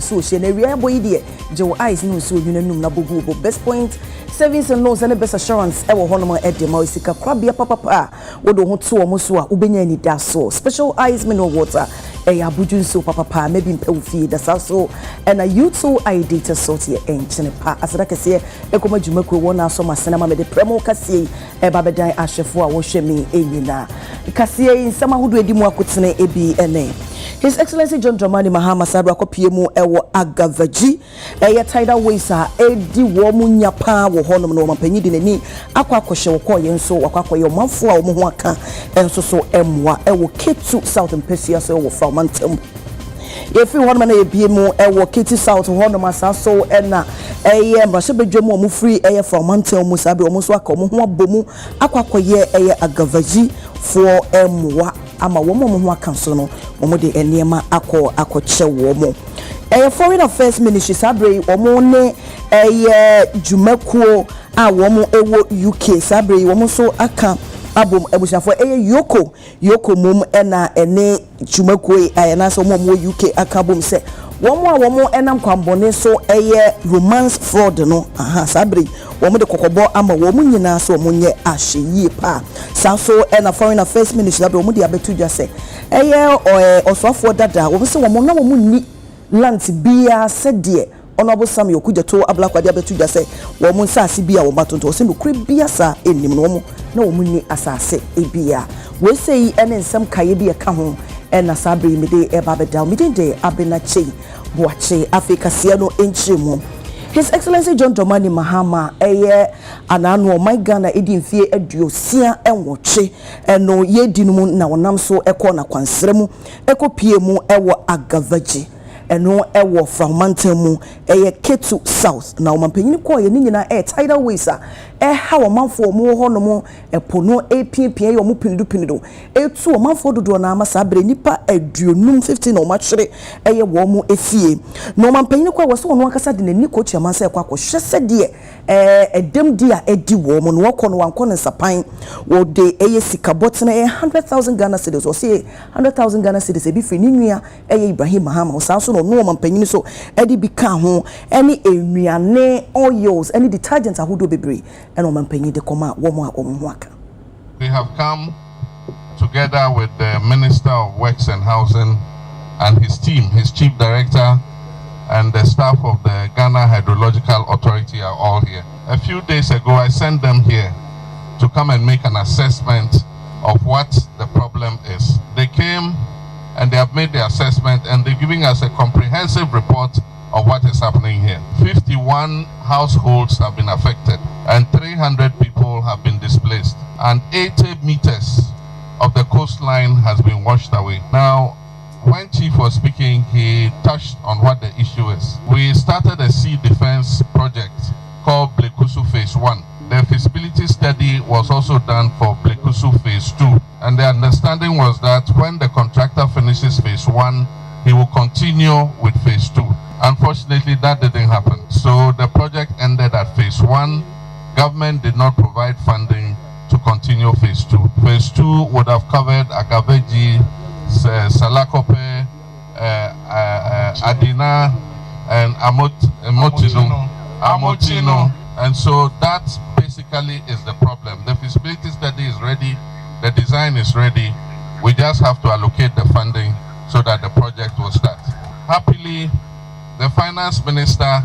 so she na wi boy die je eyes no so nwuna num na bogu best point savings and loans and best assurance e wo hono ma e de ma osika kwabia papa wo do ho to omo so a ubenya ni da so special eyes mineral water e abuju so papa maybe mpe fie da so and a you2 id to sort ye enchine pa asada kese e koma dwumako wo na so masena ma me de premo kase e ba bedan ahwefo a wo hwe me enyina kase nsama hodo edi mu akotene ebi ene His Excellency John Dramani Mahama Sabra kopiemu ewo agavaji eye tidal ways a edi wo mu nyapa wo honom no mampanyi de nani akwakwohye wo koye nso wakwakwoye omanfo a wo ho aka enso so emwa ewo Ketu South Mpesia so wo Framantam yefi honom na ebiemu ewo Ketu South honom asaso ena eye mrashe bedwemu omu free eye Framantam mu Sabra omu so aka omu ho abomu akwakwoye eye agavaji for emwa ama womo ho akanso no womo de eniema akoche womo foreign affairs ministry sabre womo ne dwumakuo a womo ewo UK sabre womo so aka abom ebushafo yoko mum na ene dwumakuo ayana so womo UK aka bom se womo enam kwambone so romance fraud no sabre womo de kokobo ama womo nyina so womo nye ahye pa so na foreign affairs ministry sabre womo de abetudwa se osofo dada womo se womo na womo ni land bia sede honorable Sam Yokujato ablakwade abetudwa se womo nsase bia wo matonto se nokure bia sa enim no womo na womo ni asase ebia we sei ene nsam kaye bia ka ho na sabre Midday eba beda Midday abenachi boache Africa sia no enchimo His Excellency John Dramani Mahama anano my Ghana edi mfie aduosia enwoche no yedi no na wonam so ekọ na kwansremu ekopie mu ewo agavaji eno ewo Framantam mu Ketu South na omampanyini ko ye nyina tidal ways a ha omanfo mu ho no mu epono epiepie ye omupinidu etu omanfo dodo na amasa abre nipa aduonum 15 na omachire wo mu efie na omampanyini ko wo so no akasa de nani ko chiamansa ekwa ko hwese de edem dia edi wo mu no wokọ no wankọ ne sapan wo de sikabotene 100,000 Ghana cedis o say 100,000 Ghana cedis ebi firi ninua Ibrahim Mahama o sa so no omampanyini so edi bi ka ho any enuane oils any detergents ahodo bebre and omampanyini de koma wo mu ho aka. We have come together with the Minister of Works and Housing and his team, his Chief Director, and the staff of the Ghana Hydrological Authority are all here. A few days ago, I sent them here to come and make an assessment of what the problem is. They came and they have made the assessment and they're giving us a comprehensive report of what is happening here. 51 households have been affected and 300 people have been displaced and 80 meters of the coastline has been washed away. Now, when Chief was speaking, he touched on what the issue is. We started a sea defense project called Blekusu Phase 1. The feasibility study was also done for Blekusu Phase 2. And the understanding was that when the contractor finishes Phase 1, he will continue with Phase 2. Unfortunately, that didn't happen. So the project ended at Phase 1. Government did not provide funding to continue Phase 2. Phase 2 would have covered Agaveji, Salakope, Adina, and Amotino. And so that basically is the problem. The feasibility study is ready, the design is ready. We just have to allocate the funding so that the project will start. Happily, the finance minister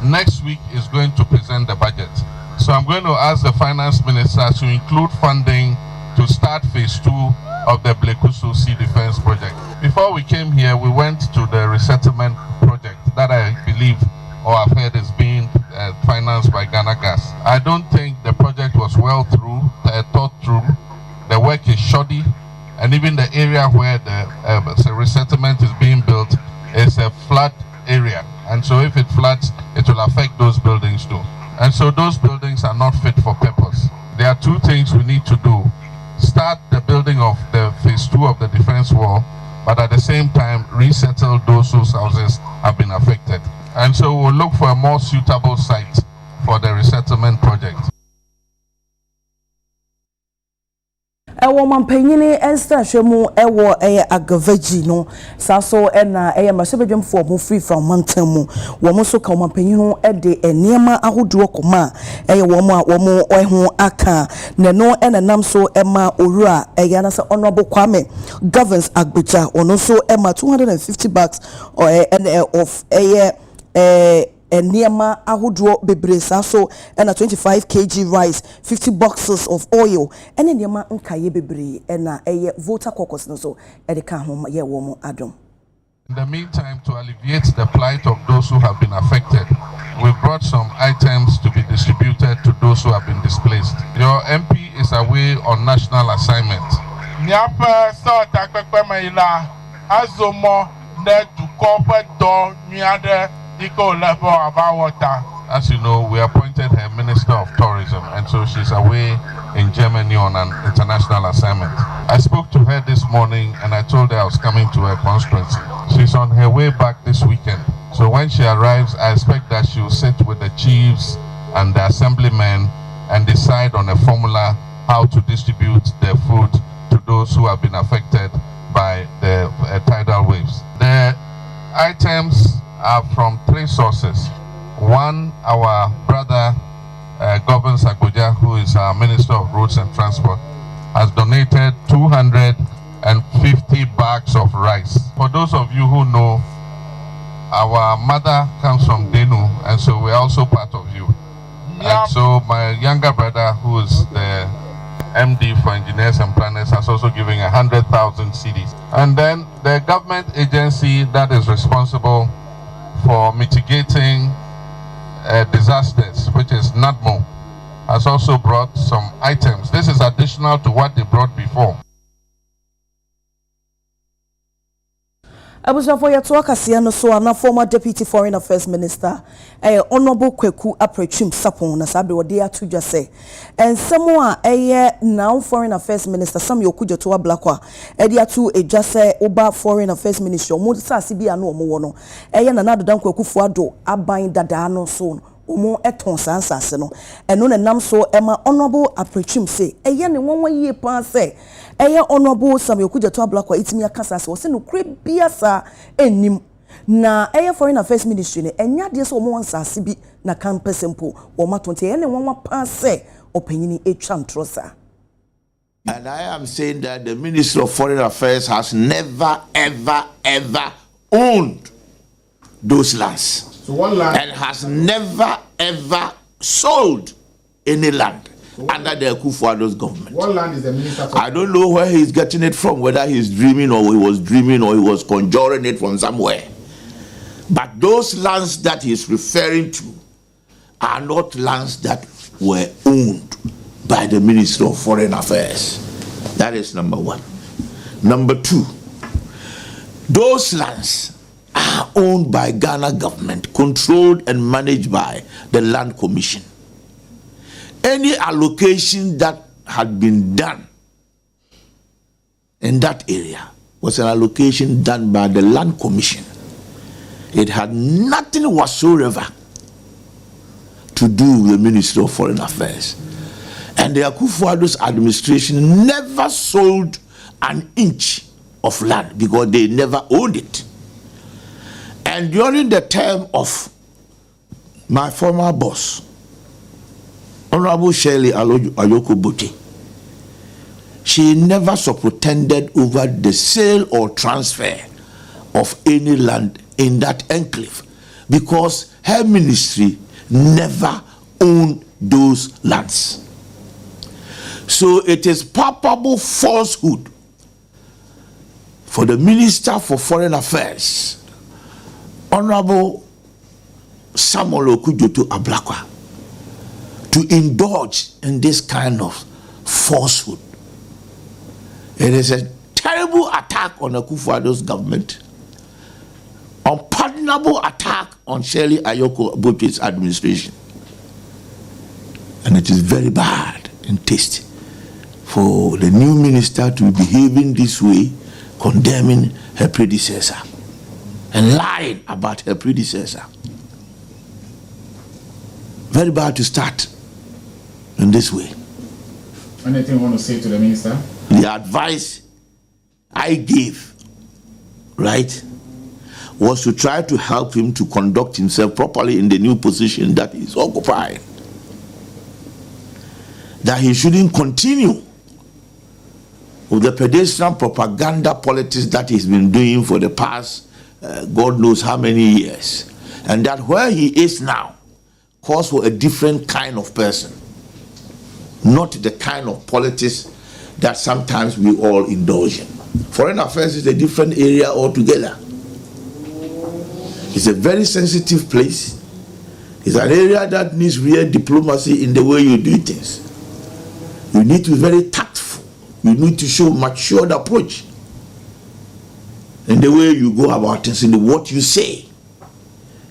next week is going to present the budget. So I'm going to ask the finance minister to include funding to start Phase 2 of the Blekusu Sea Defense Project. Before we came here, we went to the resettlement project that I believe or I've heard is being financed by Ghana Gas. I don't think the project was well thought through. The work is shoddy, and even the area where the resettlement is being built is a flood area. And so if it floods, it will affect those buildings too. And so those buildings are not fit for purpose. There are two things we need to do. Start the building of the Phase 2 of the defense wall, but at the same time, resettle those whose houses have been affected. And so we'll look for a more suitable site for the resettlement project. Ewo mampanyini ensta hwemu ewo agavaji no saso na masebedwemfo mo free from Pantang mu wo mo so ka mampanyini ho de enema ahodo koma wo mo a wo mo ho aka ne no nam so ema owura na se honorable Kwame governs Agboja ono so ema 250 bucks of enema ahodo bebresa so na 25 kg rice 50 boxes of oil enema nkaye bebre na voter caucus no so de ka ho ye wo mo adom. In the meantime, to alleviate the plight of those who have been affected, we brought some items to be distributed to those who have been displaced. Your MP is away on national assignment. Nyapa so takpekpe maila azomo ne dukope do nyade iko level about water. As you know, we appointed her Minister of Tourism, and so she's away in Germany on an international assignment. I spoke to her this morning and I told her I was coming to her constituency. She's on her way back this weekend. So when she arrives, I expect that she will sit with the chiefs and the assemblymen and decide on a formula how to distribute the food to those who have been affected by the tidal waves. The items are from three sources. One, our brother Governor Agboja, who is our Minister of Roads and Transport, has donated 250 bags of rice. For those of you who know, our mother comes from Denu, and so we're also part of you. And so my younger brother, who is the MD for Engineers and Planners, has also given 100,000 cedis. And then the government agency that is responsible for mitigating disasters, which is NADMO, has also brought some items. This is additional to what they brought before. Abusafo yato akasia no so na former deputy foreign affairs minister honorable Kweku Aprechim Sapon na sabe wode atudwa se ensemo a now foreign affairs minister Sam Yokujo to Ablakwa de atu edwa se oba foreign affairs ministry omo sase bia no omo wo no na nadodan Kweku Fuado aban dada no so omo eton sansase no eno na nam so ema honorable Aprechim se ne wonwa yie pan se honorable Sam Yokujo to Ablakwa itimi akasa se wo se no kre biasa enim na foreign affairs ministry ne enya de so omo nsase bi na campus mpo wo matonte ne wonwa pan se opanyini etwa ntrosa. And I am saying that the Ministry of Foreign Affairs has never, ever, ever owned those lands. So one land and has never, ever sold any land under the Akufo-Addo's government. What land is the minister? I don't know where he's getting it from, whether he's dreaming or he was dreaming or he was conjuring it from somewhere. But those lands that he's referring to are not lands that were owned by the Ministry of Foreign Affairs. That is number one. Number two, those lands are owned by Ghana government, controlled and managed by the Land Commission. Any allocation that had been done in that area was an allocation done by the Land Commission. It had nothing whatsoever to do with the Ministry of Foreign Affairs. And the Akufo-Addo's administration never sold an inch of land because they never owned it. And during the term of my former boss, Honorable Shirley Ayoko Bote, she never superintended over the sale or transfer of any land in that enclave because her ministry never owned those lands. So it is palpable falsehood for the Minister for Foreign Affairs, Honorable Samuel Okujoto Ablakwa, to indulge in this kind of falsehood. It is a terrible attack on Akufo-Addo's government, unpardonable attack on Shirley Ayoko Bote's administration. And it is very bad in taste for the new minister to be behaving this way, condemning her predecessor and lying about her predecessor. Very bad to start in this way. Anything you want to say to the minister? The The advice I gave, right, was to try to help him to conduct himself properly in the new position that he's occupying. That he shouldn't continue with the pedestrian propaganda politics that he's been doing for the past God knows how many years. And that where he is now calls for a different kind of person, not the kind of politics that sometimes we all indulge in. Foreign affairs is a different area altogether. It's a very sensitive place. It's an area that needs real diplomacy in the way you do things. You need to be very tactful. You need to show matured approach in the way you go about things, in what you say.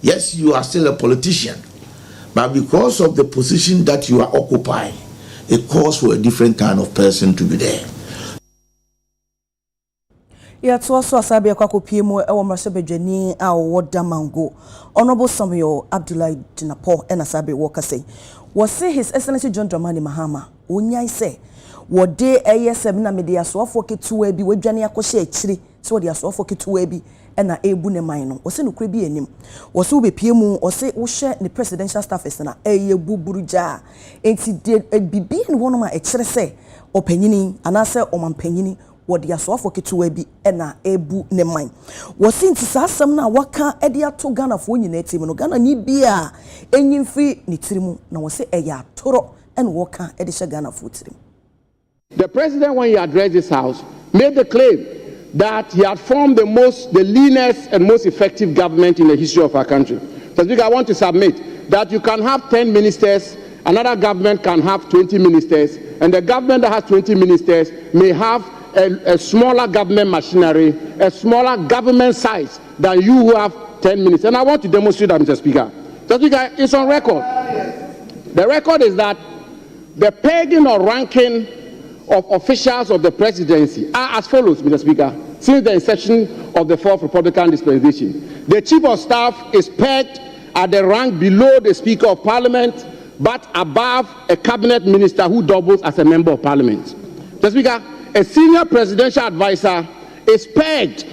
Yes, you are still a politician, but because of the position that you are occupying, it calls for a different kind of person to be there. Yeah, to also asabi akwako PMO ewo mrasebedwani a woda mango. Honorable Samuel Abdullahi Dinapo and asabi woka say. Was say His Excellency John Dramani Mahama, unyai say, what day ASM media so for K2 be with Jania Koshe Chiri, so they are so for K2 be and a ebune mino, or say no crebi enim, or so be PMO or say Ushe the presidential staff is na a buburuja, and he did a BB and one of my say, or penini, and I say, or man penini. What they are so for K2 be ena ebu ne mine. Was since some na waka edia to Ghana for unity no Ghana ni bia enyim free ni tirimu na was say eya toro and waka edisha Ghana for tirimu. The president, when he addressed this house, made the claim that he had formed the leanest and most effective government in the history of our country. So I want to submit that you can have 10 ministers, another government can have 20 ministers, and the government that has 20 ministers may have a smaller government machinery, a smaller government size than you who have 10 minutes. And I want to demonstrate that, Mr. Speaker. Mr. Speaker, it's on record. The record is that the pegging or ranking of officials of the presidency are as follows, Mr. Speaker, since the inception of the fourth Republican dispensation. The chief of staff is pegged at the rank below the Speaker of Parliament, but above a cabinet minister who doubles as a member of Parliament. Mr. Speaker, a senior presidential advisor is pegged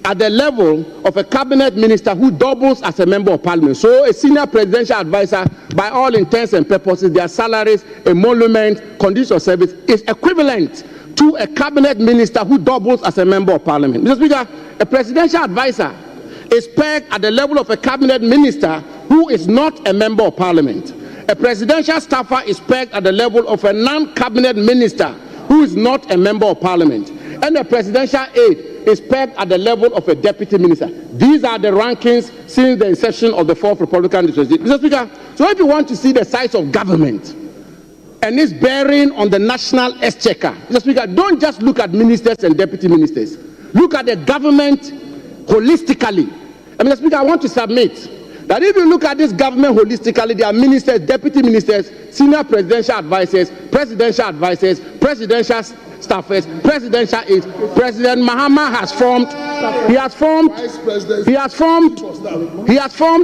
at the level of a cabinet minister who doubles as a member of Parliament. So a senior presidential advisor, by all intents and purposes, their salaries, emolument, conditions of service is equivalent to a cabinet minister who doubles as a member of Parliament. Mr. Speaker, a presidential advisor is pegged at the level of a cabinet minister who is not a member of Parliament. A presidential staffer is pegged at the level of a non-cabinet minister who is not a member of Parliament, and the presidential aide is pegged at the level of a deputy minister. These are the rankings since the inception of the fourth Republican dispensation. Mr. Speaker, so if you want to see the size of government and its bearing on the national exchequer, Mr. Speaker, don't just look at ministers and deputy ministers. Look at the government holistically. And Mr. Speaker, I want to submit that if you look at this government holistically, there are ministers, deputy ministers, senior presidential advisors, presidential staffers, presidential aides. President Mahama has formed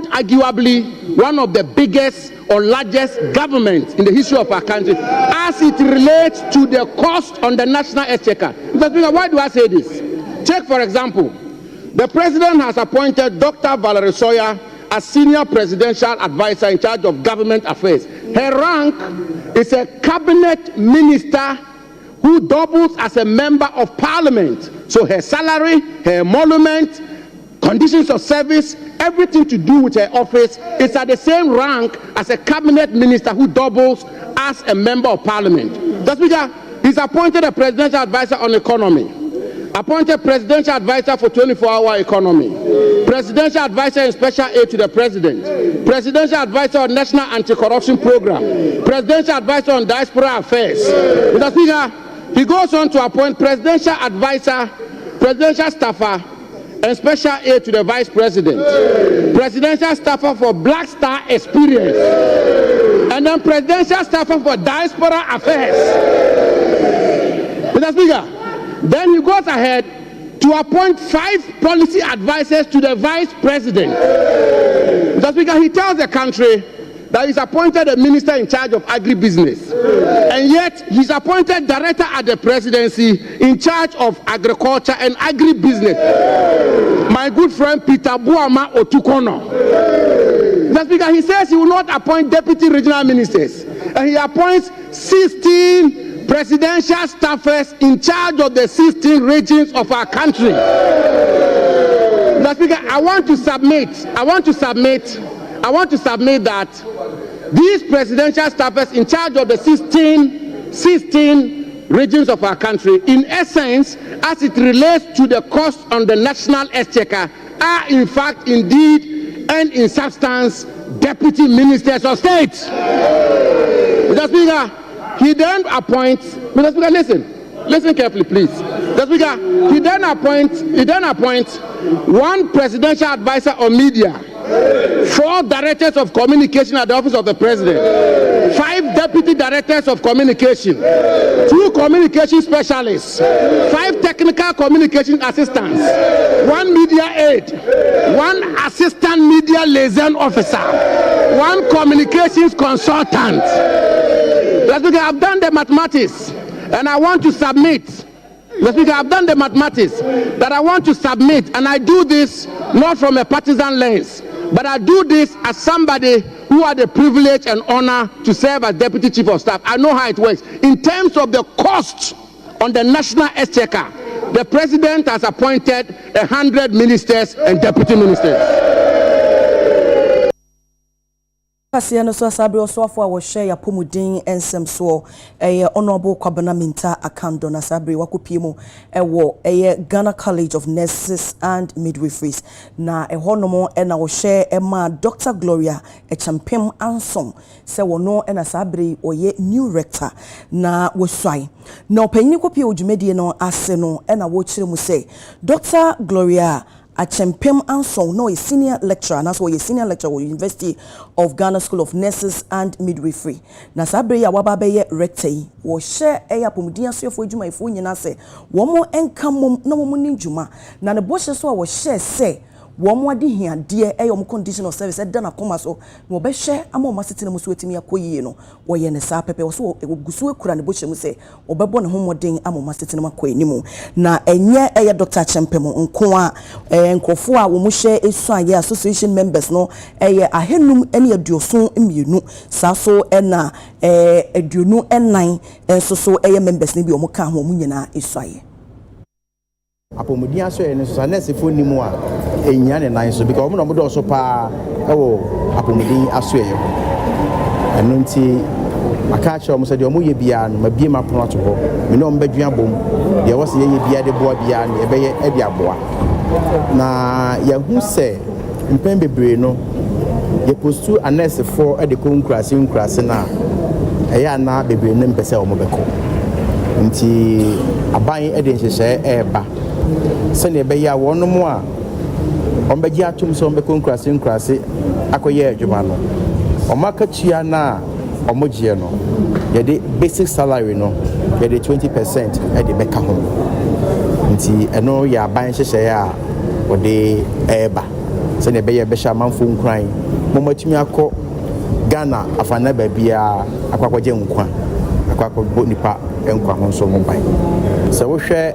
arguably one of the biggest or largest governments in the history of our country as it relates to the cost on the national exchequer. Mr. Speaker, why do I say this? Take, for example, the president has appointed Dr. Valerie Sawyer as senior presidential advisor in charge of government affairs. Her rank is a cabinet minister who doubles as a member of Parliament. So her salary, her emolument, conditions of service, everything to do with her office is at the same rank as a cabinet minister who doubles as a member of Parliament. The Speaker, he's appointed a presidential advisor on economy, appointed presidential advisor for 24-hour economy, presidential advisor in special aid to the president, presidential advisor on national anti-corruption program, presidential advisor on diaspora affairs. Mr. Speaker, he goes on to appoint presidential advisor, presidential staffer, and special aid to the vice president, presidential staffer for Black Star Experience, and then presidential staffer for diaspora affairs. Mr. Speaker, then he goes ahead to appoint 5 policy advisors to the vice president. Mr. Speaker, he tells the country that he's appointed a minister in charge of agribusiness, And yet, he's appointed director at the presidency in charge of agriculture and agribusiness. My good friend Peter Buama Otukono. The Speaker, he says he will not appoint deputy regional ministers. And he appoints 16 presidential staffers in charge of the 16 regions of our country. Mr. Speaker, I want to submit that these presidential staffers in charge of the 16 regions of our country, in essence, as it relates to the cost on the national exchequer, are in fact, indeed, and in substance, deputy ministers of state. Mr. Speaker, he then appoints, Mr. Speaker, listen carefully, please. Mr. Speaker, he then appoints one presidential advisor on media, 4 directors of communication at the office of the president, 5 deputy directors of communication, 2 communication specialists, 5 technical communication assistants, 1 media aide, 1 assistant media liaison officer, 1 communications consultant. That's because I've done the mathematics and I want to submit. That's because I've done the mathematics that I want to submit, and I do this not from a partisan lens, but I do this as somebody who had the privilege and honor to serve as Deputy Chief of Staff. I know how it works. In terms of the cost on the national exchequer, the President has appointed 100 ministers and deputy ministers. Kasiano so asabre osofo a wo share yapomudin ensem so honorable Kwabena Minta Akando na sabre wakopie mu wo Ghana College of Nurses and Midwiferys na honomo na wo share ma Dr. Gloria Echampem Anson se wono na sabre oye new rector na wo swai na opanyini kopie odwumedie no ase no na wo kire mu se Dr. Gloria Achempem Anson, no, a senior lecturer, and that's why a senior lecturer at University of Ghana School of Nurses and Midwifery. Na sabre ya wababe rector wo share eya pomudia so for adwuma ifo nyina se wo mo enka mom na wo mo ni dwuma na ne bo hye so a wo share se wo mo ade hiade eya condition of service eda na koma so na wo be hye ama mo setene mu so etimi akoyie no wo ye ne sa pepe wo so gusu ekura ne bo hye mu se wo bebo ne homoden ama mo setene makoy nimu na enye eya Dr. Achempem nko a nkofo a wo mo hye esu aye association members no eye ahenum ene aduoson mienu sa so ena aduonu enan enso so eye members ne bi wo mo ka ho mo nyina esu aye apomudia so ene so nurse fo nimu a enya ne nan so because omo no do so pa ewo apomudin aso eyo eno nti aka cha omo se de omo ye bia no mabie mapono ato ho me no mbadua bom de wo se ye bia de boa bia ne ebe ye e bia boa na ya hu se mpem bebre no ye postu nurse for e de konkrase na eya na bebre ne mpese omo beko nti aban e de nhyehyɛ eba sene be ya wono mu a ombegi atum so ombe konkrase akoye adwuma no omaka tua na omogie no ye de basic salary no ye de 20% e de beka ho nti eno ya aban nhyehyɛ a ode eba sene be ye be sha manfo nkran momatumi akọ Ghana afana ba bia akwakwaje nkwa akwakwo nipa enkwa ho so mo ban se wo hwɛ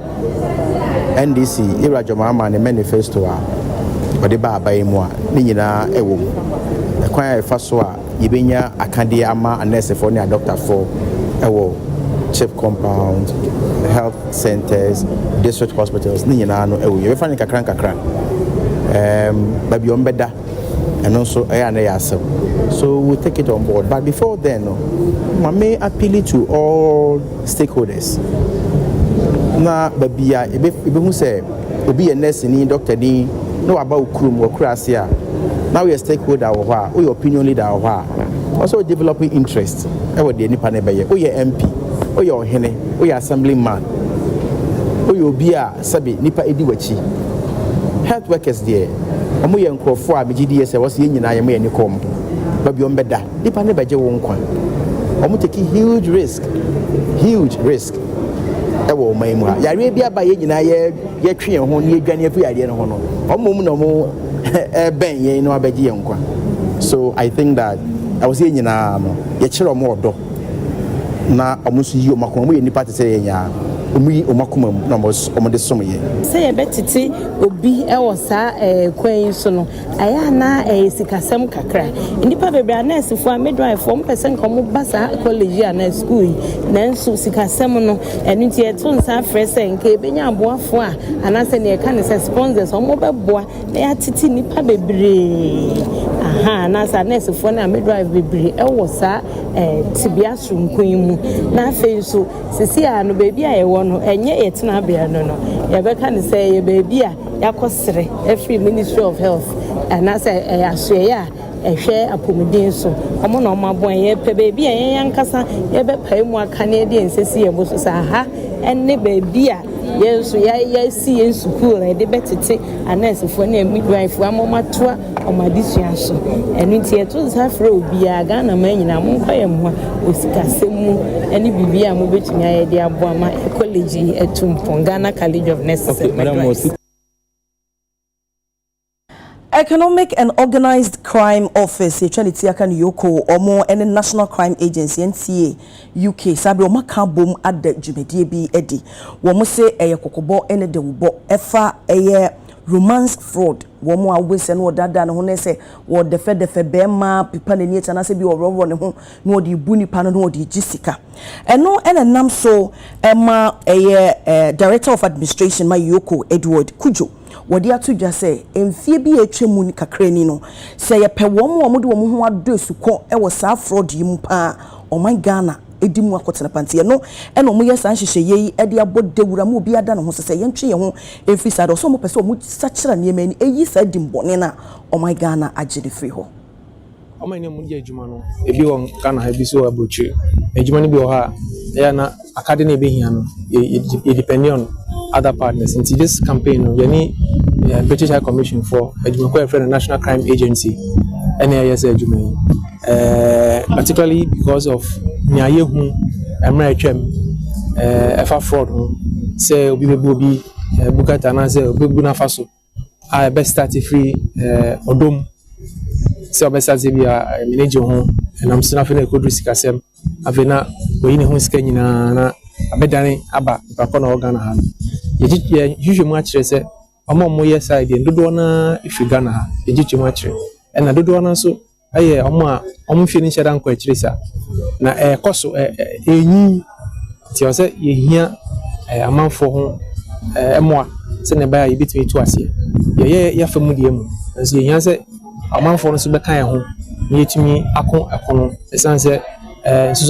NDC Irajomama ne manifesto a ode ba abai mu a ne nyina ewo mu kwan efa so a yebenya akade ama anesefo ne doctor for ewo chief compound health centers district hospitals ne nyina no ewo yefa ne kakra ba bi ombeda eno so eya na yasem so we take it on board but before then no mame appeal to all stakeholders na babia ebe hu se obi ye nurse ni doctor ni no about ukrum okurase a now we stakeholder wo ha o your opinion leader wo ha also developing interest e wo de nipa na be ye o ye MP o ye ohene o ye assemblyman o ye obi a sabe nipa edi wachi health workers there omo ye nkrofo a begidi se wo se nyina ye mo ye ni kom babia ombeda nipa na beje wo nkwa omo take huge risk ewo mai mu yare bia ba ye nyina ye twe ho ne adwane afi yare no ho no omo mu no mo ben ye no abeji ye nkwa so I think that I was ye nyina no ye kire omo odo na omusu yi omakoma mu ye nipa te say nya omu yi omakoma mu na omode som ye say betiti obi e wo sa kwan so no aya na sikasem kakra nipa bebra na asifo a midwife fo mpese nko mo basa college na school na nso sikasem no enu ti eto nsa frese nke benya aboafo a anase ne ka ne sponsors omo beboa na ya titi nipa bebre aha na sa na asifo na midwife bebre e wo sa tibia sunkun mu na fe so sisi a no baby a ye wo no enye etina bia no no ye be ka ne say ye baby a yakosere every Ministry of Health and na say ahwe ya ehwe apomuden so omo na omo abon ye pe baby a ye yankasa ye be pai mu aka na de nsesi ye bo so sa ha enne baby a yenso ya si en school e de betete anesefo na midwife amomatoa omadisua so enu nti eto safre obi a Ghana man nyina mo kwaye mo osikasemu eni bibia mo betumi aye de aboa ma college etumpon Ghana College of Nurses. Economic and Organized Crime Office, Trinity Akan Yoko, or more any National Crime Agency, NCA, UK, Sabi Omakabum at the Jumedi B. Eddie. Womose a Kokobo and the Wubo, Efa a romance fraud. Womo always and what dada no ne say what the fed bema people in it and I say be or run home no the buni pan no the Jessica. And no and nam so Emma a director of administration my Yoko Edward Kujo. What you to just say mfie bi atwemu ni kakra ni no say ye pe wo mo de wo ho ado suko e wo sa fraud yi mu pa o my Ghana edimu akotena pantie no e no mo yes anhyehyɛ yi e de abodewura mo obi ada no ho sɛ yɛntwe ye ho emfi sa do so mo pese o mo sakyera ne mani eyi sa dimbone na o my Ghana agye de free ho o my name di adwuma no ebi won Ghana ha bi so abotwe adwuma no bi wɔ ha ya na akade na ebehia no e depend on other partners. Into this campaign, we need British High Commission for the National Crime Agency, NAIS, particularly because of Nyayehu, American, FA fraud, say Obi Bukatana, say Burkina Faso, I best start free Odom, say best start a manager home, and I'm still not going to go to Sikasem. Avena, we need Hunskenina. Abedane aba ipakona organa ha ye usually mu akire se omo moye side dodo na ifi Ghana ha ye jitu mu akire na dodo na so aye omo a omo fi ni hyeda nko akire sa na koso enyi ti o se ye hia amanfo ho emoa se ne ba ye bitimi tu ase ye famu die mu so ye hia se amanfo no so be kan ho ye tumi akon ekono esanse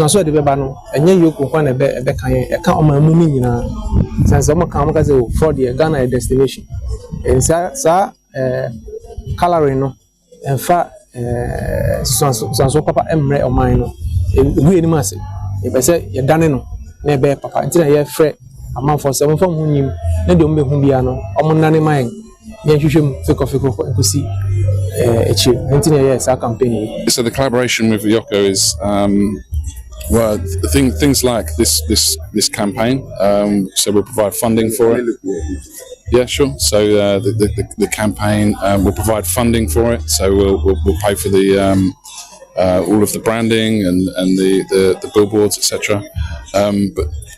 so de beba no enye yoko kwa na be kan e ka omamu ni nyina sense o maka maka say for the Ghana destination sa calorie no enfa so papa emre oman no egu eni mase e be say ye dane no na be papa ntina ye frɛ amanfo se mo fam hu nyim na de mo be hu bia no omo nane man ye hwehwem feko kusi So the collaboration with Yoko is well, things like this campaign. So we'll provide funding for it. Yeah, sure. So the campaign will provide funding for it. So we'll pay for the all of the branding and the billboards, etc.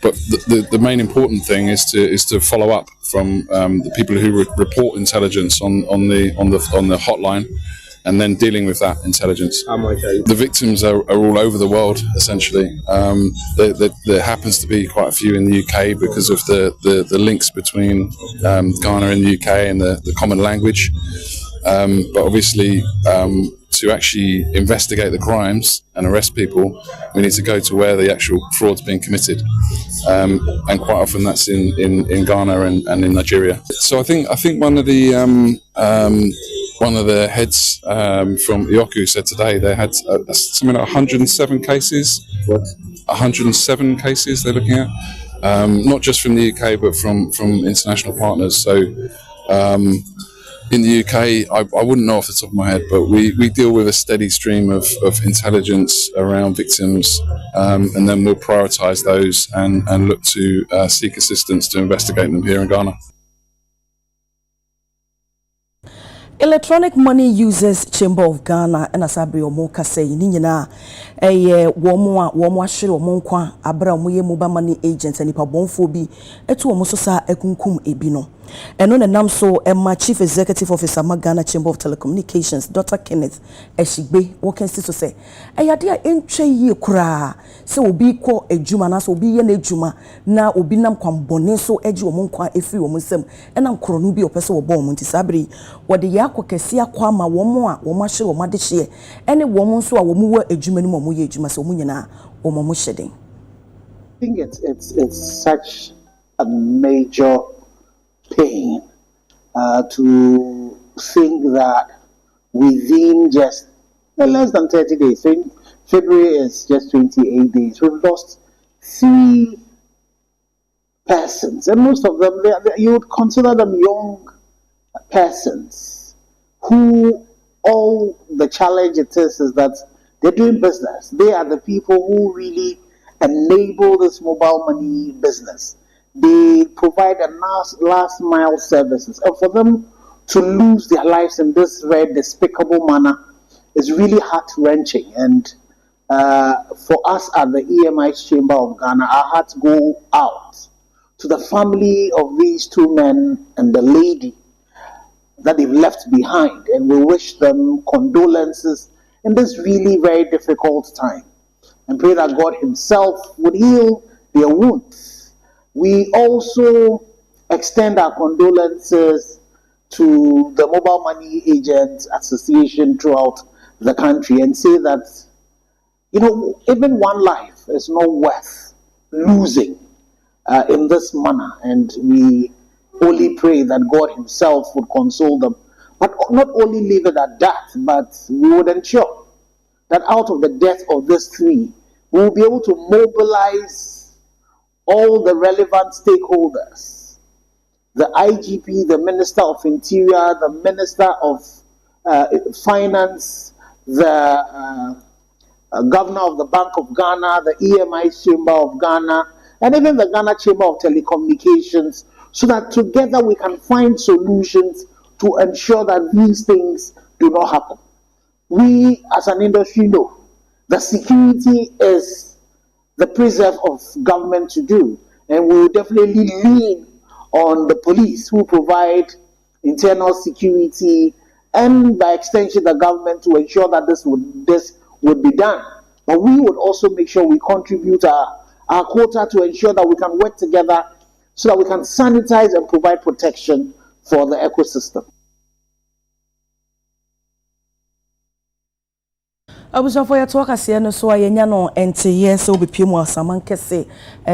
But the main important thing is to follow up from the people who report intelligence on the hotline, and then dealing with that intelligence. The victims are all over the world, essentially. There happens to be quite a few in the UK because of the links between Ghana and the UK and the common language. But obviously, to actually investigate the crimes and arrest people, we need to go to where the actual fraud's been committed, and quite often that's in Ghana and in Nigeria. So I think one of the heads from Ioku said today they had something like 107 cases. What? 107 cases they're looking at, not just from the UK but from international partners. So. In the UK, I wouldn't know off the top of my head, but we deal with a steady stream of intelligence around victims, and then we'll prioritise those and look to seek assistance to investigate them here in Ghana. Electronic Money Users Chamber of Ghana and Asabri Omo Kase Nina womo ashiri omo nkwa abra omo ye mobile money agents and ipa bonfo bi etu omo so sa ekunkum ebi no eno na nam so Emma Chief Executive Officer Ghana Chamber of Telecommunications Dr. Kenneth Eshigbe woken so say eyade a entwe yie kura se obi kọ ejuma na so obi ye na ejuma na obi nam kwambone so eji omo nkwa efiri omo nsem ena nkoro no bi opese wo bom nti sabri wode ya akokese akwa ma womo a womo ahye womo de hye ene womo nso a womo wa ejuma ni momo ye ejuma so womo nyina womo mo hyeden. I think it's such a major pain to think that within just less than 30 days, February is just 28 days, we've lost 3 persons, and most of them, you would consider them young persons who all the challenge it is that they're doing business. They are the people who really enable this mobile money business. They provide a last mile services, and for them to lose their lives in this very despicable manner is really heart-wrenching. And for us at the EMI Chamber of Ghana, our hearts go out to the family of these 2 men and the lady that they've left behind, and we wish them condolences in this really very difficult time, and pray that God himself would heal their wounds. We also extend our condolences to the Mobile Money Agents Association throughout the country and say that, even one life is not worth losing in this manner. And we only pray that God himself would console them. But not only leave it at that, but we would ensure that out of the death of these 3, we will be able to mobilize all the relevant stakeholders, the IGP, the Minister of Interior, the Minister of Finance, the Governor of the Bank of Ghana, the EMI Chamber of Ghana, and even the Ghana Chamber of Telecommunications, so that together we can find solutions to ensure that these things do not happen. We as an industry know that security is the preserve of government to do, and we will definitely lean on the police who provide internal security and by extension the government to ensure that this would be done. But we would also make sure we contribute our quota to ensure that we can work together so that we can sanitize and provide protection for the ecosystem. Abuja for your talk as no so ayenya no ente yes obi piemu asaman kese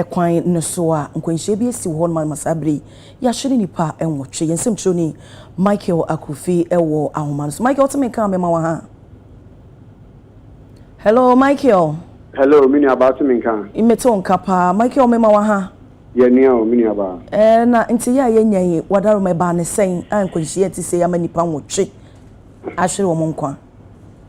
kwan no so a nkwanhye bi esi ho man masabri ya hwere nipa enwotwe yensem troni Michael Akufi ewo ahoma so Michael tell me kan me ma wa ha. Hello Michael. Hello mini about me kan imeto nkapa Michael me ma wa ha. Ye ni o mini aba na ente ya yenya yi wadaro me ba ne sen nkwanhye ti se ya ma nipa nwotwe a hwere wo nkwa.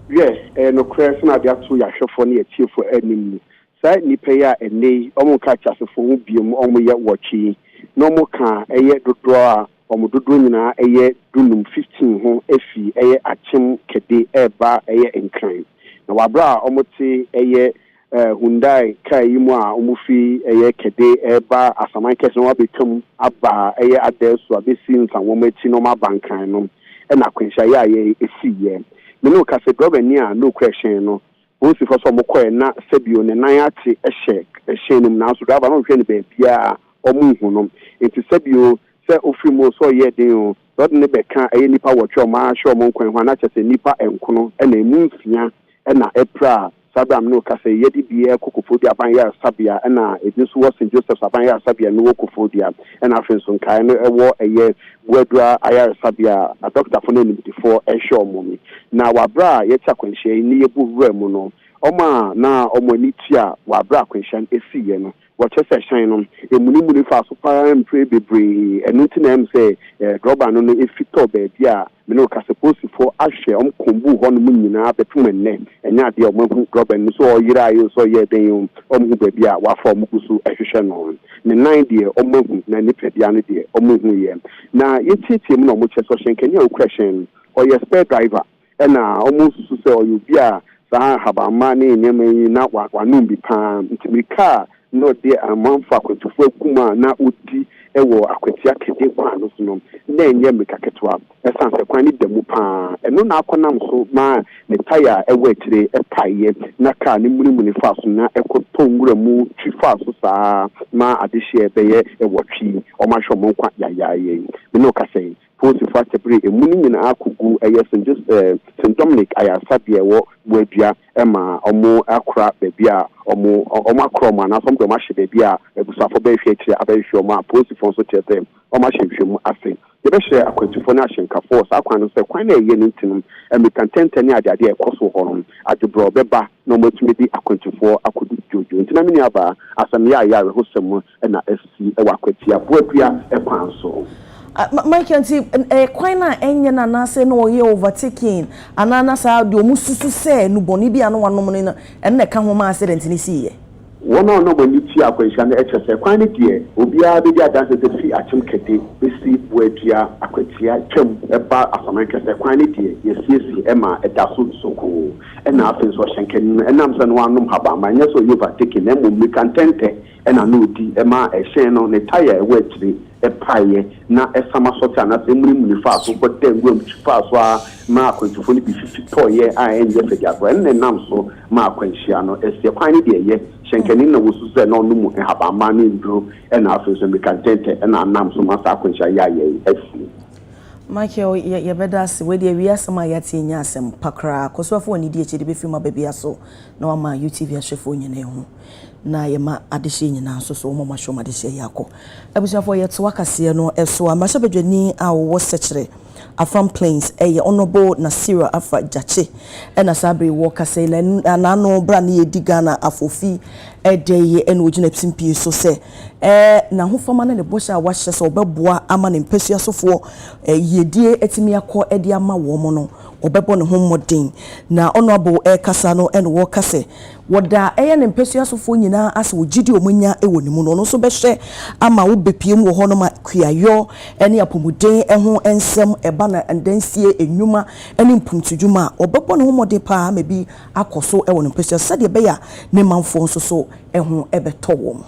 Yes, no question na dia to ya hwefo na etie fo anim. Sa nipa ya ene omo ka chase fo hu biem omo ye wochi. No mo ka eye dodo a omo dodo nyina eye dunum 15 ho efi eye achim kede eba eye enkran. Na wabra omo ti eye Hyundai kai yimu a omo fi eye kede eba asaman kese no abekam aba eye adeso abesi nsan wo machi no mabankan no. E na kwensha ya ye esi ye. No kase governor a no question no once for some ko na sebio ne nan ate ehye nim na so driver no hwe ne ba bia omu hu no enti sebio se ofimo so ye den o dot ne be kan aye nipa wotwe ma hwe mo nkwan ho na chese nipa enkono na emu nsia na epra sabam no kase yedi bia kokofodi aban ya sabia na edinso wo St Joseph aban ya sabia no kokofodi na afenso nkai no ewo eye Wedra ayar sabia a doctor for name before show mommy. Na wabra yecha kwenhye ni yebu wura no. Oma na omo ni tia wabra kwenhye esi ye no. Wache se hyan no emunimuni fa so para mpre bebre enu ti na em say droba no no efito ba bia me no ka suppose for ahwe kombu ho no nyina betum enne enya de omo droba no so oyira ayo so ye den omo ba bia wa form kusu ehwehwe no ne nine de omo na ni pedia no de omo hu ye na yetitie mu no mo che so hyen kenya o question or your spare driver and almost so you be a have a money name not what one be palm to be car no dear a month for kuma na uti ewo akwatia kede kwa no so no na enye mekaketwa esanse kwani demu pa eno na akonam so ma ne tire ewo akire epaye na car ni munimuni fa so na ekoto ngura mu twi fa so saa ma adehye beye ewo twi o ma hwo mo kwa yayaye me no ka sei posi fa tepre emuni nyina akugu eyesin just St Dominic ayasabie wo buadua ema omo akra bebi a omo akroma na som do ma hye bebi a ebusafo be hwe akire abehwe omo posi fo so tete omo hye mu afi ye be hye akwantufo na ahyenkafo sa kwan no se kwan na eye ntinum emikantentani ade ekoso horon adebro beba no matumi di akwantufo akodu jojo ntina mini aba asam ya rehosem na esi ewa kwatia buadua ekwan so Mike anti kwan na enye na na say no ye overtaking anana sa de omususu say no boni bia no wanom no enne ka ho ma accident ni siye wono no boni ti akwanhia na echese kwan ni de obia be dia dance te fi achim kete besi buadua akwatia twam eba asaman kese kwan ni de yesiesi ema edaso soko ena afin so hyenken enam se no wanom haba ma nya so overtaking na mo kantente ena no di ema ehyen no ne tire ewa akire epaye na esama sota na se muri fa so ko tengwam fa so a ma akwantufo ni bi fifi toye a enye fedi agwa enne nam so ma akwanhia no ese kwan ni de ye hyenkeni na wosu se na onu mu haba ma ni ndro ena afi so mekantente ena nam so ma sa akwanhia ya ye esi Michael ye beda se we de wi asema ya tie nya asem pakra kosofo ni de eche de be fi ma bebia so na wa ma UTV ahwefo nyene ho na ye ma adehye nyina so mo ma hwo ma adehye yakọ abusafo ye to akase no eso amasha bedwani a wo sekere Afam Plains honorable Nasira Afa Jache ena sabre wo kase na no bra na ye digana afofi edeye ena ogina pimpi so se na ho fama na ne bosha wa hye se obeboa ama ne mpesua sofo yedie etimi akọ edi ama wo mo no obebo ne ho modin na honorable kasa no ena wo kase woda ne mpesua sofo nyina ase wo gidi omunya ewo ne mu no so behwe ama wo bepiem wo ho no ma kuayo ene apomuden ho ensem eba na ndansie enwuma ene mpuntudwuma obebo ne ho modin pa ma bi akoso ewo ne mpesua sade be ya ne manfo so so eho ebeto wo mo.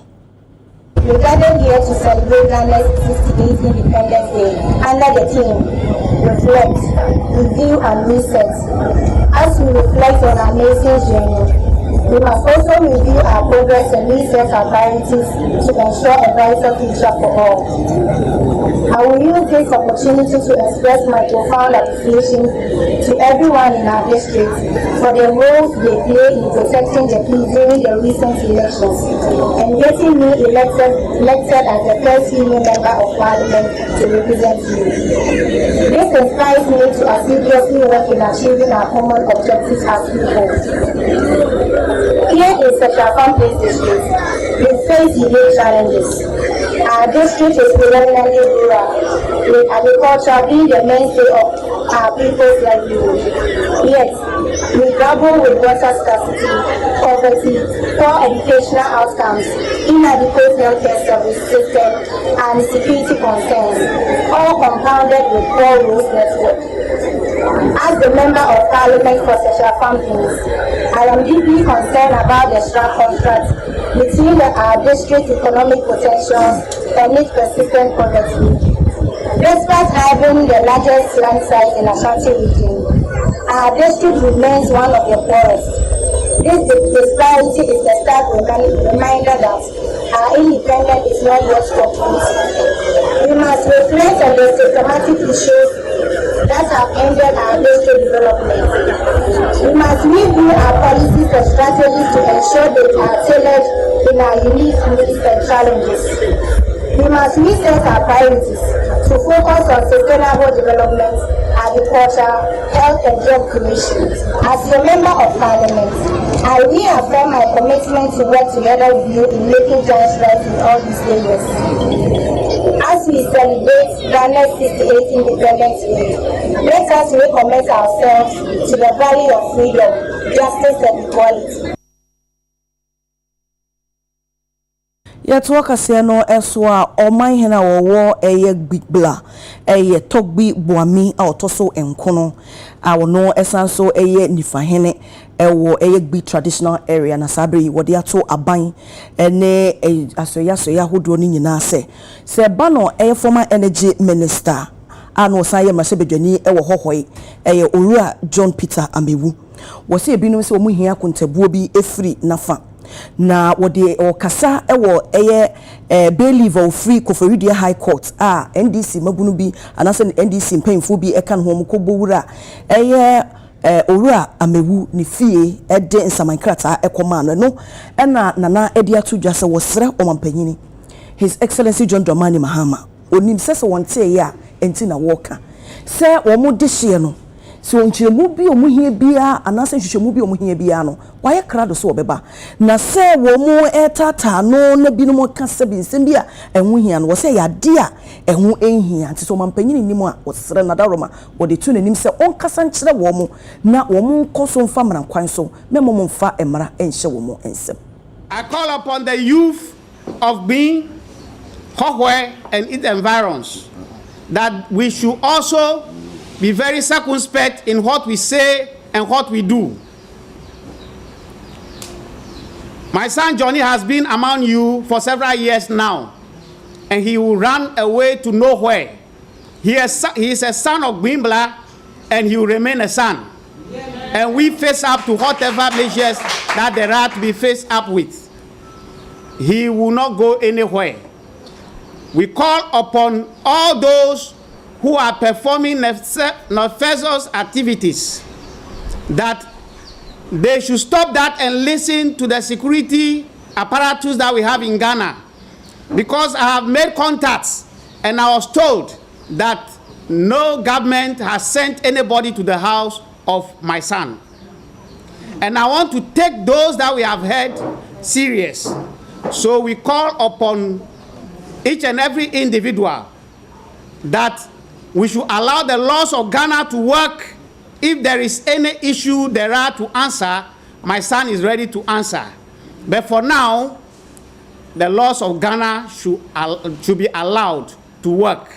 We gathered here to celebrate Ghana's 68th Independence Day under the theme Reflect, Review and Reset. As we reflect on our nation's journey, we must also review our progress and reset our priorities to ensure a brighter future for all. I will use this opportunity to express my profound appreciation to everyone in our district for the roles they play in protecting the peace during the recent elections and getting me elected as the first female member of parliament to represent you. This inspires me to assiduously work in achieving our common objectives as people. Here in Afam Plains district, we face unique challenges. Our district is predominantly rural, with agriculture being the mainstay of our people's livelihood. Yet, we grapple with water scarcity, poverty, poor educational outcomes, inadequate healthcare service system, and security concerns, all compounded with poor roads network. As the member of parliament for Afam Plains, I am deeply concerned about the strong contrast between our district's economic potential and its persistent poverty. Despite having the largest land size in Ashanti region, our district remains one of the poorest. This disparity is a stark reminder that our independence is not yet complete. We must reflect on the systematic issues that have ended our district development. We must review our policies and strategies to ensure they are tailored in our unique needs and challenges. We must reset our priorities to focus on sustainable development, agriculture, health and job creation. As a member of parliament, I reaffirm my commitment to work together with you in making joint strides in all these areas. As we celebrate Ghana's 68th Independence Day, let us recommit ourselves to the value of freedom, justice and equality. Yet work as no eswa or my hena or war a big blah a togbi boami or toso and kono. I will know esanso a nifa hene ewo big traditional area na sabri wodi ato aban ene asoya hodo ni nyina se bano former energy minister ano saye masebedwani ewo hohoi owura John Peter Amewu wo se ebinum se omu hia kontabuo bi efri nafa na wodi okasa ewo bailiff of free Koforidua High Court NDC mabunu bi anase NDC mpemfo bi eka no ho kobowura owura Amewu ni fie ede nsamankrata ekoma no na nana edi atu dwase wo sere omampanyini His Excellency John Dramani Mahama onim sese wonte ya enti na woka se wo mo de hye no so nchiremu bi omuhie bia anase hwehwemu bi omuhie bia no waye krado so obeba na se wo mu etata no na binom ka se bi nsem bia enhu hia no wo se yade a enhu enhia nti so mampanyini nimu a wosere na daroma wo de tu nanim se onkasa nkyere wo mu na wo mu nkoso mfa mran kwan so memo mu mfa emra enhye wo mu ensem. I call upon the youth of being Hohwe and its environs that we should also be very circumspect in what we say and what we do. My son Johnny has been among you for several years now, and he will run away to nowhere. He is a son of Bimbla, and he will remain a son. And we face up to whatever measures that there are to be faced up with. He will not go anywhere. We call upon all those who are performing nefarious activities that they should stop that and listen to the security apparatus that we have in Ghana. Because I have made contacts and I was told that no government has sent anybody to the house of my son. And I want to take those that we have heard serious. So we call upon each and every individual that we should allow the laws of Ghana to work. If there is any issue there are to answer, my son is ready to answer. But for now, the laws of Ghana should be allowed to work.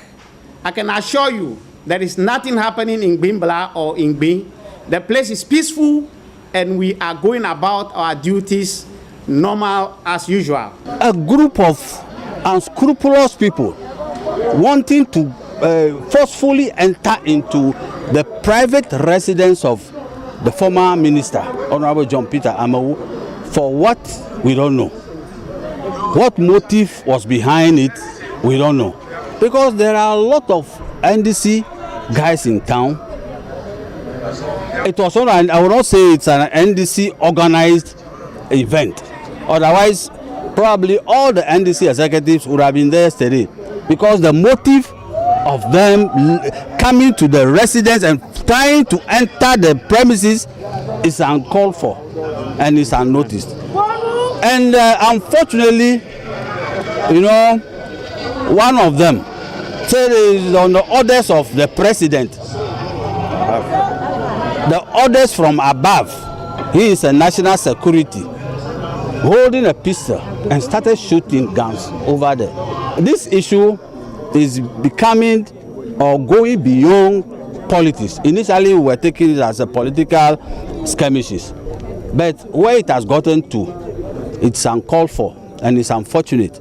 I can assure you there is nothing happening in Bimbla or in Bin. The place is peaceful and we are going about our duties normal as usual. A group of unscrupulous people wanting to forcefully enter into the private residence of the former minister, Honorable John Peter Amewu, for what we don't know. What motive was behind it, we don't know. Because there are a lot of NDC guys in town. It was not, I would not say it's an NDC organized event. Otherwise, probably all the NDC executives would have been there yesterday, because the motive of them coming to the residence and trying to enter the premises is uncalled for and is unnoticed. And unfortunately, you know, one of them said it is on the orders of the president, the orders from above. He is a national security, holding a pistol and started shooting guns over there. This issue is becoming or going beyond politics. Initially, we were taking it as a political skirmishes, but where it has gotten to, it's uncalled for and it's unfortunate.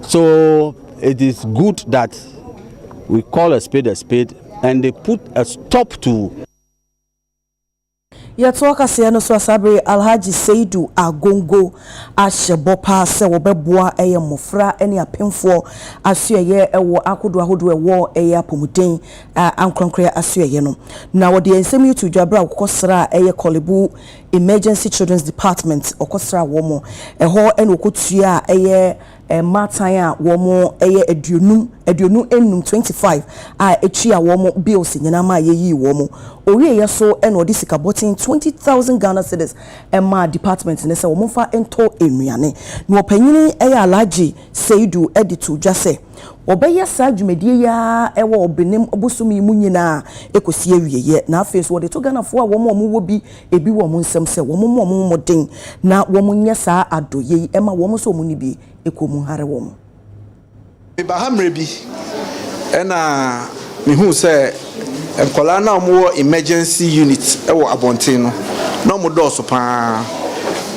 So it is good that we call a spade and they put a stop to. Yatoka Siano Swasabri Alhaji Seidu Agongo Ashebopa se wobeboa eye mofra ene apemfo asuye ewo akodo ahodo ewo eye apomuden ankonkre asuye no na wode ensem yitu dwabra okosra eye Kolebu Emergency Children's Department okosra womo eho ene okotua eye matan a womo eye aduonu enum 25 a etria womo bills nyina ma yeyi womo owie yeso ene odi sika botin 20,000 Ghana cedis ema department ne se womo fa ento enuane no opanyini eye Alhaji Seidu editu dwase obeya sa dwumadie ya ewo obenem obosumi mu nyina ekosi awieye na afi so de to Ghana fo a wo wo bi ebi wo mo nsem se wo mo modin na wo mo nya sa adoye ema wo mo so mo ni bi ekomu hare wo mo Bahamre bi ena mehu se enkola na mo emergency unit ewo abonten no na mo do so pa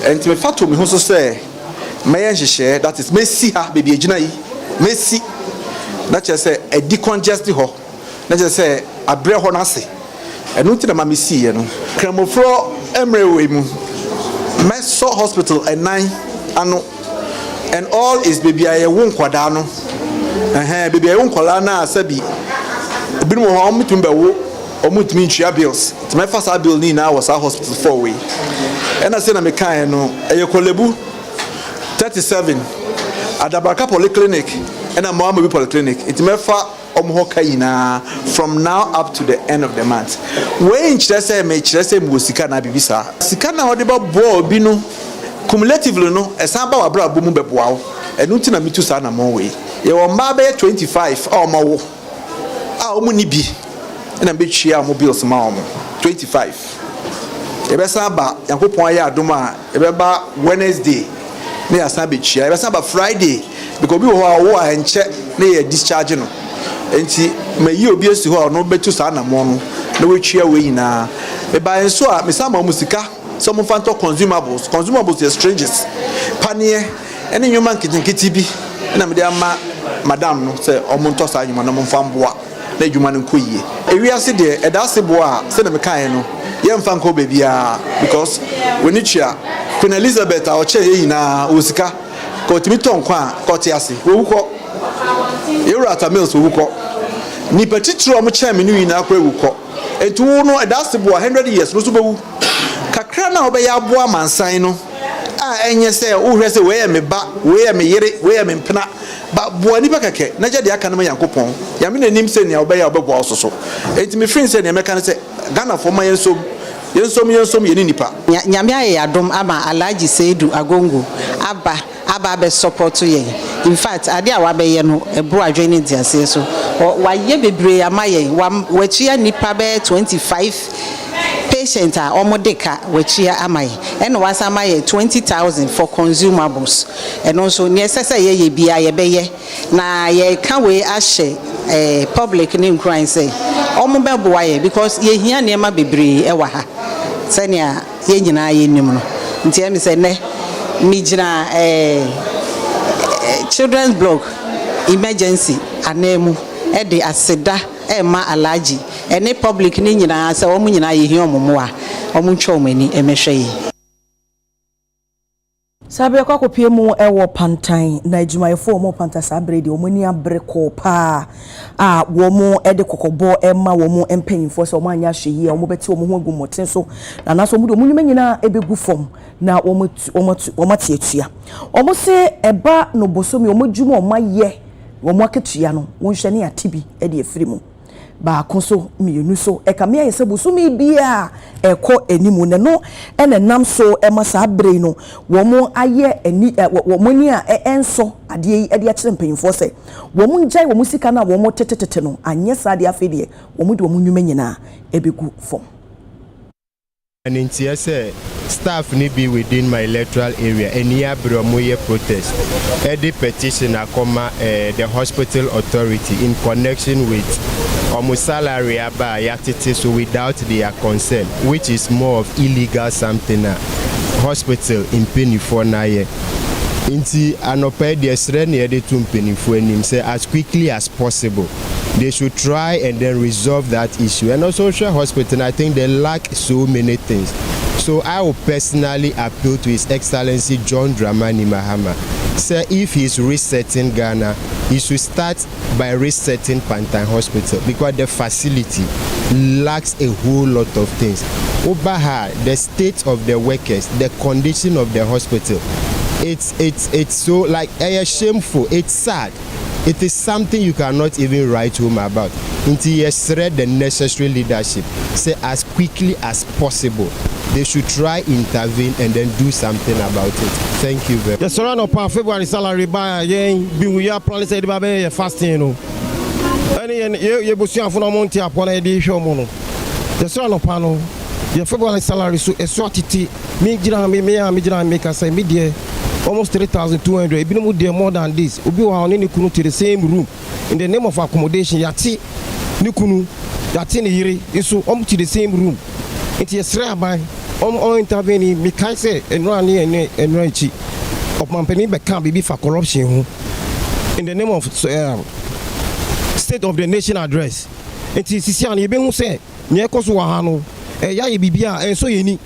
enti me fato mehu so se mayen hihye that is Messi ha baby agina yi Messi na che se e decongest ho na che se abre ho na se enu ti na ma Messi ye no kramofro emrewe mu Meso hospital enan ano and all is baby aye won kwada no baby aye won kwala na asabi ebinu ho omutumbe wo omutumi ntwa bills to my first bill ni na was hospital 4 way and I say na me kan no eye kolebu 37 Adabraka Polyclinic and a Mohammed Polyclinic. It may far omhokaina from now up to the end of the month. When Chese me Chese musika na bibisa. Sikana hodeba bo binu cumulatively no esamba wa bra bomu beboa enu nti na mitu sa na mo we. Ye wo mba be 25 a ma wo. A omu ni bi. Na be twia mo bills ma omo 25. Ebe samba yankopon aye adom a ebe ba Wednesday na ya san be chia ebe san ba Friday because we wo a enche na ye discharge no enti me yi obi esi ho no betu sa na mo no na we chia we nyina e ba enso a me san ma musika so mo fanto consumables are strangers panie ene nyoma nkinkiti bi na me de ama madam no se omonto sa nyuma na mo famboa na adwuma no koyie ewiase de e da se boa se na me kan no ye mfa nko bebia because we ni chia Queen Elizabeth a oche ye nyina osika ko timi tonkwa ko te ase wo wuko Eurata Mills wo wuko ni petitro am che me nyina akwa wuko entu no e da se boa 100 years no so bewu kakra na obeya aboa mansan no a enye se wo hwese we ye me ba we ye me yere we ye me mpena ba boa ni ba keke na je de aka no yankopon ya me nanim se ne obeya obeboa ososo enti me free se ne me kan se Ghana for my yensom yeni nipa nyame aye adom ama Alhaji Seidu Agongo aba be support ye in fact ade a wa be ye no ebro adwene diase so wa ye bebre amaye wa chia nipa be 25 patient a omodeka wa chia amaye and once amaye 20,000 for consumables and also ne sese ye bia ye be ye na ye kan we ahye public name crime say omo be boa ye because ye hia ne ma bebre e wa ha senia ye nyina ye nim no nti em say ne mi gina children's block emergency anemu e de aseda e ma Alhaji ene public ni nyina say omo nyina ye hia omo a omo ntwa omani emehwe yi sabe kwa kopie mu ewo Pantang na adwumayefo mo Pantang sabre de omani abreko pa a wo mo ede kokobo ema wo mo empanyimfo so mo anya hweyi a wo beti wo mo ho agumoten so na naso mo do mo nyuma nyina ebegu fom na wo mo tietua wo mo se eba no bosomi wo mo dwuma wo maye wo mo aketua no wo hwe ne atibi ede efiri mu ba konso miyenu so ekamia yese busumi bia eko enimu ne no ene nam so ema sa abre no wo mo aye eni wo mo ni a enso ade yi ade a kire mpanyimfo se wo mo njai wo mo sika na wo mo tetetete no anye sa ade afedie wo mo de wo mo nwuma nyina ebegu fom and in say staff need be within my electoral area and near Bromoye protest. Any petition akoma the hospital authority in connection with almost salary aba yatiti so without their consent, which is more of illegal something hospital in Penifo na ye. Inti anope the sreni ede to Penifo enim say as quickly as possible. They should try and then resolve that issue. And also, social hospital, I think they lack so many things. So I will personally appeal to His Excellency John Dramani Mahama. Sir, if he's resetting Ghana, he should start by resetting Pantang Hospital because the facility lacks a whole lot of things. Obaha, the state of the workers, the condition of the hospital, it's so like shameful. It's sad. It is something you cannot even write home about. Until you shred the necessary leadership, say as quickly as possible, they should try intervene and then do something about it. Thank you very much. The surround of February salary by we are planning to be fasting. Any you bush for no money upon a day show mono. The surround of panel, your February salary so a sortity, me make us say midday. Almost 3,200. It been more than this. Ubi wa only kunu to the same room in the name of accommodation. Yati nikunu yati ni yiri isu to the same room. It is rare by intervening. Me kai say enrani enranchi of mampeni become bibi for corruption in the name of State of the Nation address. It is sisiani ebe hu say nye koso wa hano ya ye bibia enso ye ni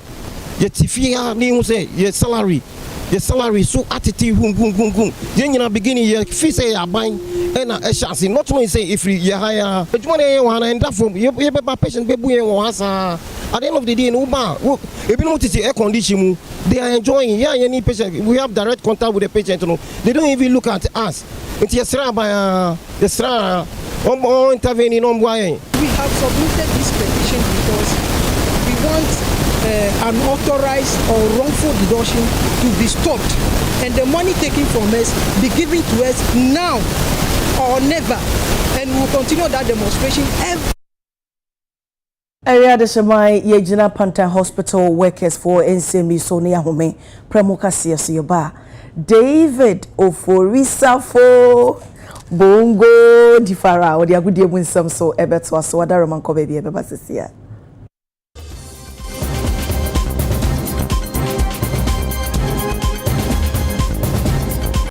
ye tifia ni hu say ye salary. The salary so attitude boom. Then you beginning you feel say you buying and a chance. Not when you say if you hire, but you want to end up from you patient baby at the end of the day, no bar. If you notice the air condition, they are enjoying. Yeah, any patient. We have direct contact with the patient. No, they don't even look at us. It's a sra by the sra intervening on why. We have submitted this petition because we want unauthorized or wrongful deduction to be stopped and the money taken from us be given to us now or never, and we will continue that demonstration Area de Shamai Yejina Pantang Hospital workers for NCME Sonia Home Premoka Siyoba David Oforisafo Bongo Difara or the Agudi Winsome so Ebet was so other Roman Kobe Ebasisia.